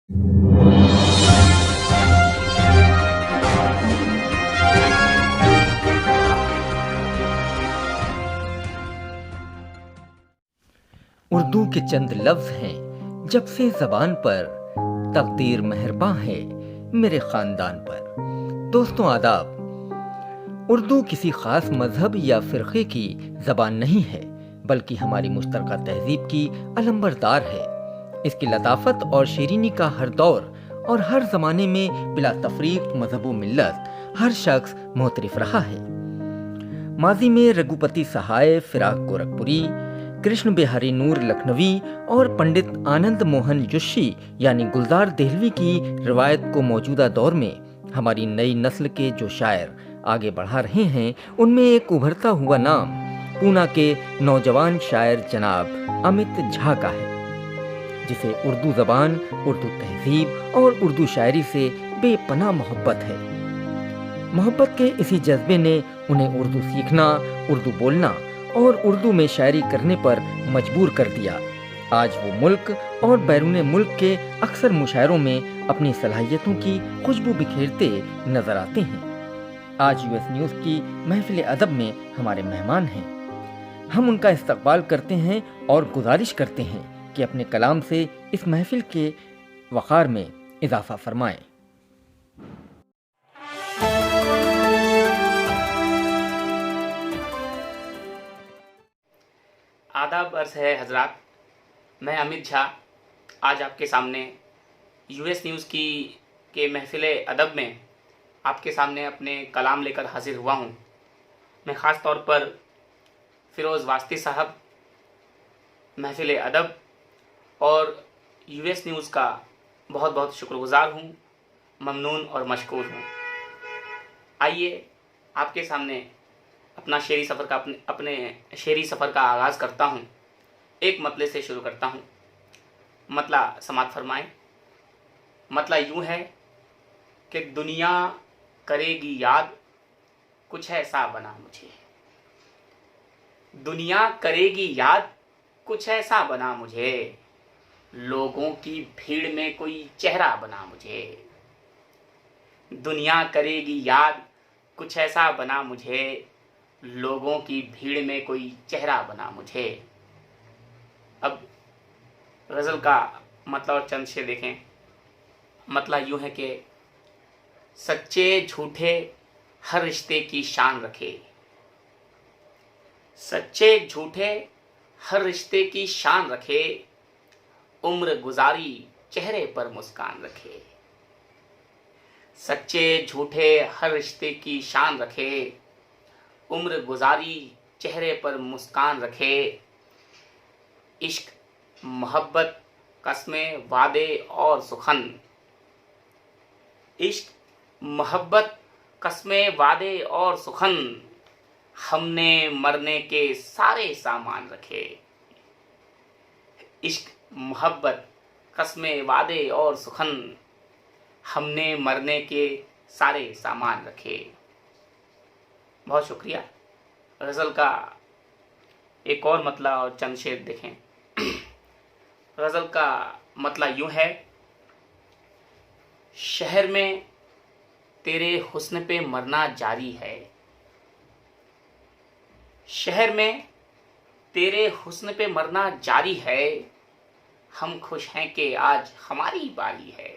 उर्दू के चंद लफ्ज हैं जब से ज़बान पर, तकदीर मेहरबान है मेरे ख़ानदान पर। दोस्तों आदाब। उर्दू किसी ख़ास मज़हब या फ़िरक़े की ज़बान नहीं है, बल्कि हमारी मुश्तरका तहज़ीब की अलंबरदार है। इसकी लताफ़त और शीरीनी का हर दौर और हर ज़माने में बिला तफ़रीक़ मज़हब व मिल्लत हर शख्स मोतरिफ़ रहा है। माजी में रघुपति सहाय फिराक गोरखपुरी, कृष्ण बिहारी नूर लखनवी और पंडित आनंद मोहन जोशी यानी गुलजार देहलवी की रिवायत को मौजूदा दौर में हमारी नई नस्ल के जो शायर आगे बढ़ा रहे हैं, उनमें एक उभरता हुआ नाम पूना के नौजवान शायर जनाब अमित झा का है, जिसे उर्दू ज़बान, उर्दू तहज़ीब और उर्दू शायरी से बेपनाह मोहब्बत है। मोहब्बत के इसी जज्बे ने उन्हें उर्दू सीखना, उर्दू बोलना और उर्दू में शायरी करने पर मजबूर कर दिया। आज वो मुल्क और बैरून मुल्क के अक्सर मुशायरों में अपनी सलाहियतों की खुशबू बिखेरते नजर आते हैं। आज यूएस न्यूज़ की महफिल अदब में हमारे मेहमान हैं। हम उनका इस्तकबाल करते हैं और गुजारिश करते हैं कि अपने कलाम से इस महफिल के वक़ार में इजाफा फरमाएं। आदाब अर्ज़ है हजरात, मैं अमित झा आज आपके सामने यूएस न्यूज़ के महफिल अदब में आपके सामने अपने कलाम लेकर हाजिर हुआ हूँ। मैं ख़ास तौर पर फ़िरोज़ वास्ती साहब, महफिल अदब और यूएस न्यूज़ का बहुत बहुत शुक्रगुज़ार हूँ, ममनून और मशकूर हूँ। आइए आपके सामने अपना शेरी सफ़र का आगाज़ करता हूँ। एक मतले से शुरू करता हूँ। मतला समात फरमाएं। मतला यूँ है कि दुनिया करेगी याद, कुछ ऐसा बना मुझे। दुनिया करेगी याद, कुछ ऐसा बना मुझे। लोगों की भीड़ में कोई चेहरा बना मुझे। दुनिया करेगी याद, कुछ ऐसा बना मुझे। लोगों की भीड़ में कोई चेहरा बना मुझे। अब गज़ल का मतलब और चंद शेर देखें। मतलब यूँ है कि सच्चे झूठे हर रिश्ते की शान रखे। सच्चे झूठे हर रिश्ते की शान रखे। उम्र गुजारी चेहरे पर मुस्कान रखे। सच्चे झूठे हर रिश्ते की शान रखे। उम्र गुजारी चेहरे पर मुस्कान रखे। इश्क मोहब्बत कसमें वादे और सुखन। इश्क मोहब्बत कसमें वादे और सुखन। हमने मरने के सारे सामान रखे। इश्क मोहब्बत कसमें वादे और सुखन। हमने मरने के सारे सामान रखे। बहुत शुक्रिया। गज़ल का एक और मतला और चंद शेर देखें। गज़ल का मतला यूँ है, शहर में तेरे हुस्न पे मरना जारी है। शहर में तेरे हुस्न पे मरना जारी है। हम खुश हैं कि आज हमारी बारी है।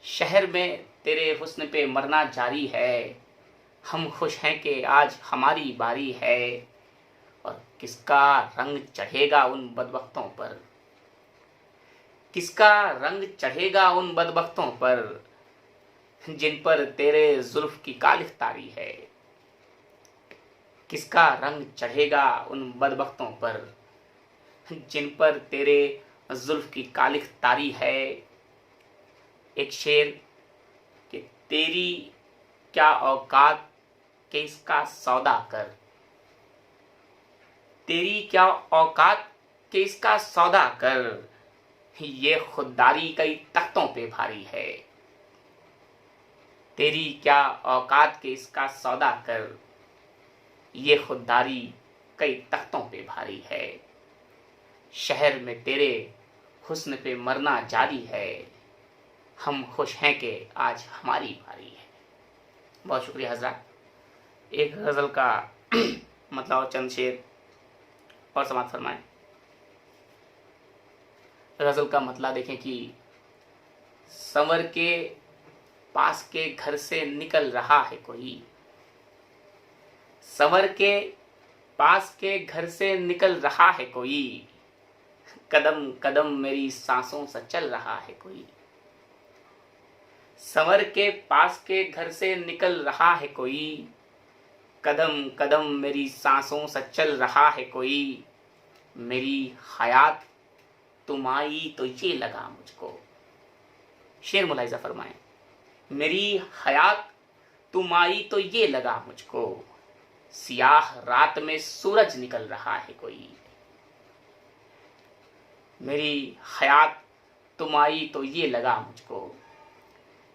शहर में तेरे हुस्न पे मरना जारी है। हम खुश हैं कि आज हमारी बारी है। और किसका रंग चढ़ेगा उन बदबख्तों पर। किसका रंग चढ़ेगा उन बदबख्तों पर, जिन पर तेरे जुल्फ की कालिख तारी है। किसका रंग चढ़ेगा उन बदबख्तों पर, जिन पर तेरे जुल्फ की कालिख तारी है। एक शेर कि तेरी क्या औकात कि इसका सौदा कर। तेरी क्या औकात कि इसका सौदा कर। ये खुददारी कई तख्तों पे भारी है। तेरी क्या औकात कि इसका सौदा कर। ये खुददारी कई तख्तों पे भारी है। शहर में तेरे हुस्न पे मरना जारी है, हम खुश हैं कि आज हमारी बारी है। बहुत शुक्रिया हजरत। एक गज़ल का मतलब और चंद शेर और समाप्त फरमाएं। गज़ल का मतलब देखें कि संवर के पास के घर से निकल रहा है कोई, संवर के पास के घर से निकल रहा है कोई, कदम कदम मेरी सांसों से चल रहा है कोई। संवर के पास के घर से निकल रहा है कोई, कदम कदम मेरी सांसों से चल रहा है कोई। मेरी हयात तुम आई तो ये लगा मुझको। शेर मुलाहिजा फरमाएं। मेरी हयात तुम आई तो ये लगा मुझको, सियाह रात में सूरज निकल रहा है कोई। मेरी हयात तुम आई तो ये लगा मुझको,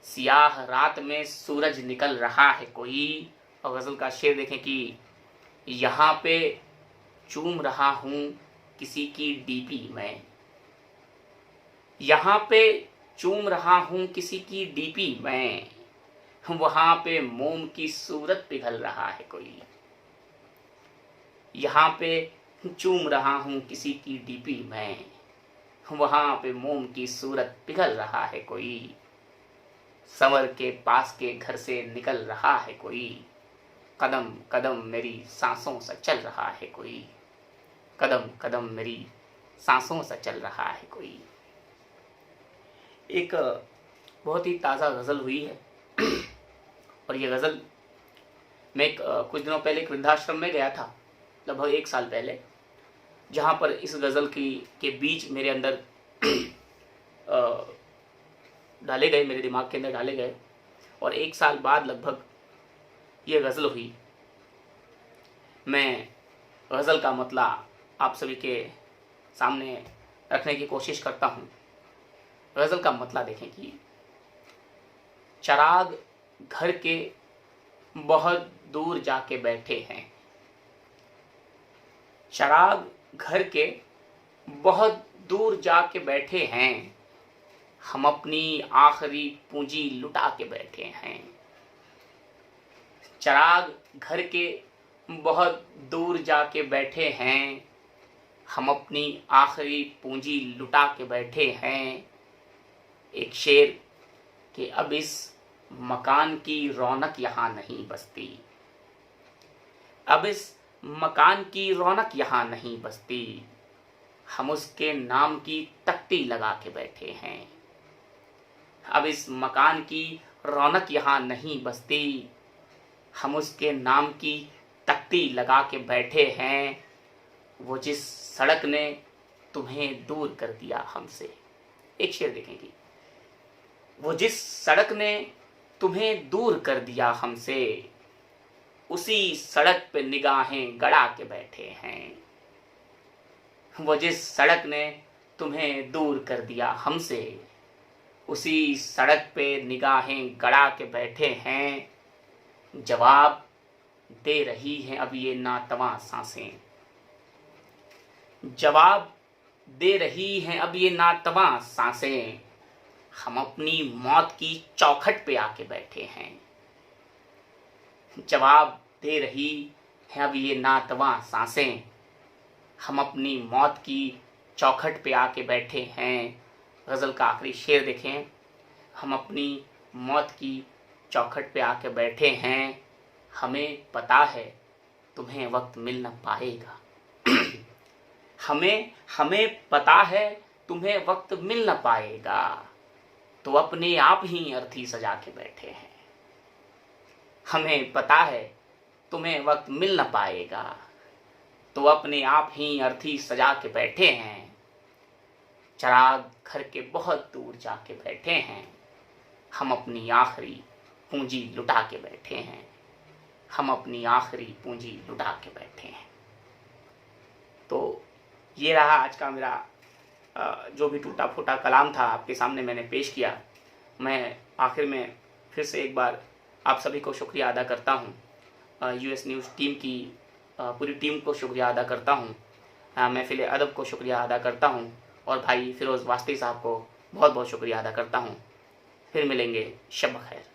सियाह रात में सूरज निकल रहा है कोई। और गज़ल का शेर देखें कि यहाँ पे चूम रहा हूँ किसी की डीपी में, यहाँ पे चूम रहा हूँ किसी की डीपी में, वहाँ पे मोम की सूरत पिघल रहा है कोई। यहाँ पे चूम रहा हूँ किसी की डीपी में, वहाँ पे मोम की सूरत पिघल रहा है कोई। संवर के पास के घर से निकल रहा है कोई, कदम कदम मेरी सांसों से चल रहा है कोई, कदम कदम मेरी सांसों से चल रहा है कोई। एक बहुत ही ताज़ा गज़ल हुई है और ये गज़ल मैं कुछ दिनों पहले एक वृद्धाश्रम में गया था, लगभग 1 साल पहले, जहाँ पर इस गज़ल के बीज मेरे अंदर डाले गए, मेरे दिमाग के अंदर डाले गए और 1 साल बाद लगभग ये गज़ल हुई। मैं गज़ल का मतलब आप सभी के सामने रखने की कोशिश करता हूँ। गज़ल का मतलब देखें कि चिराग घर के बहुत दूर जाके बैठे हैं, चिराग घर के बहुत दूर जाके बैठे हैं, हम अपनी आखिरी पूंजी लुटा के बैठे हैं। चिराग घर के बहुत दूर जाके बैठे हैं, हम अपनी आखिरी पूंजी लुटा के बैठे हैं। एक शेर कि अब इस मकान की रौनक यहाँ नहीं बसती, अब इस मकान की रौनक यहाँ नहीं बसती, हम उसके नाम की तख्ती लगा के बैठे हैं। अब इस मकान की रौनक यहाँ नहीं बसती, हम उसके नाम की तख्ती लगा के बैठे हैं। वो जिस सड़क ने तुम्हें दूर कर दिया हमसे। एक शेर देखेंगे, वो जिस सड़क ने तुम्हें दूर कर दिया हमसे, उसी सड़क पे निगाहें गड़ा के बैठे हैं। वो जिस सड़क ने तुम्हें दूर कर दिया हमसे, उसी सड़क पे निगाहें गड़ा के बैठे हैं। जवाब दे रही हैं अब ये नातवां सांसें, जवाब दे रही हैं अब ये नातवां सांसें, हम अपनी मौत की चौखट पे आके बैठे हैं। जवाब दे रही हैं अब ये नातवां सांसें, हम अपनी मौत की चौखट पे आके बैठे हैं। गज़ल का आखिरी शेर देखें, हम अपनी मौत की चौखट पे आके बैठे हैं, हमें पता है तुम्हें वक्त मिल न पाएगा। हमें पता है तुम्हें वक्त मिल न पाएगा, तो अपने आप ही अर्थी सजा के बैठे हैं। हमें पता है तुम्हें वक्त मिल न पाएगा, तो अपने आप ही अर्थी सजा के बैठे हैं। चिराग घर के बहुत दूर जाके बैठे हैं, हम अपनी आखिरी पूंजी लुटा के बैठे हैं, हम अपनी आखिरी पूंजी लुटा के बैठे हैं। तो ये रहा आज का मेरा जो भी टूटा फूटा कलाम था आपके सामने मैंने पेश किया। मैं आखिर में फिर से एक बार आप सभी को शुक्रिया अदा करता हूँ। यूएस न्यूज़ टीम की पूरी टीम को शुक्रिया अदा करता हूँ। महफिल अदब को शुक्रिया अदा करता हूँ और भाई फिरोज़ वास्ती साहब को बहुत बहुत शुक्रिया अदा करता हूँ। फिर मिलेंगे, शब खैर।